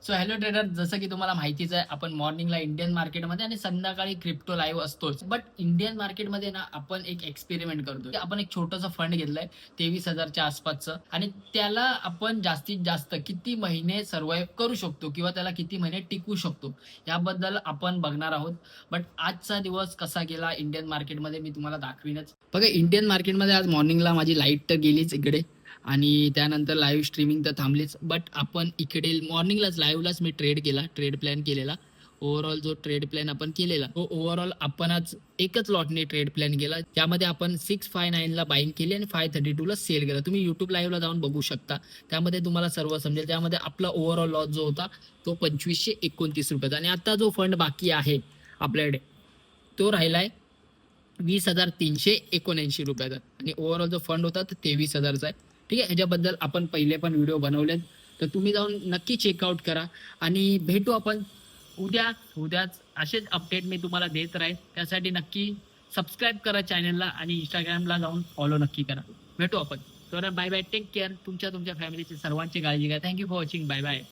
So hello trader, जसं की तुम्हाला माहितीच आहे, आपण मॉर्निंगला इंडियन मार्केटमध्ये आणि संध्याकाळी क्रिप्टो लाईव्ह असतोच. बट इंडियन मार्केटमध्ये ना आपण एक एक्सपेरिमेंट करतो. आपण एक छोटंसं फंड घेतलंय 23,000च्या आसपासचं, आणि त्याला आपण जास्तीत जास्त किती महिने सर्व्हाइव्ह करू शकतो किंवा त्याला किती महिने टिकू शकतो, याबद्दल आपण बघणार आहोत. बट आजचा दिवस कसा गेला इंडियन मार्केटमध्ये मी तुम्हाला दाखवीनच. बघा, इंडियन मार्केटमध्ये आज मॉर्निंगला माझी लाईट तर गेलीच इकडे, आणि त्यानंतर लाईव्ह स्ट्रीमिंग तर थांबलीच. बट आपण इकडे मॉर्निंगलाच लाईव्हलाच मी ट्रेड केला, ट्रेड प्लॅन केलेला. ओव्हरऑल जो ट्रेड प्लॅन आपण केलेला तो ओव्हरऑल आपण आज एकच लॉटने ट्रेड प्लॅन केला. त्यामध्ये आपण 659ला बाईंग केली आणि 532ला सेल केला. तुम्ही युट्यूब लाईव्हला जाऊन बघू शकता, त्यामध्ये तुम्हाला सर्व समजेल. त्यामध्ये आपला ओव्हरऑल लॉस जो होता तो 2529 रुपयाचा. आणि आता जो फंड बाकी आहे आपल्याकडे तो राहिलाय 20,379 रुपयाचा, आणि ओव्हरऑल जो फंड होता तो 23,000चा आहे. ठीक आहे, ह्याच्याबद्दल आपण पहिले पण व्हिडिओ बनवलेत, तर तुम्ही जाऊन नक्की चेकआउट करा. आणि भेटू आपण उद्याच असेच अपडेट मी तुम्हाला देत राहील. त्यासाठी नक्की सबस्क्राईब करा चॅनलला आणि इंस्टाग्रामला जाऊन फॉलो नक्की करा. भेटू आपण. तर बाय बाय, टेक केअर. तुमच्या फॅमिलीची सर्वांची काळजी घ्या. Thank you for watching. Bye bye.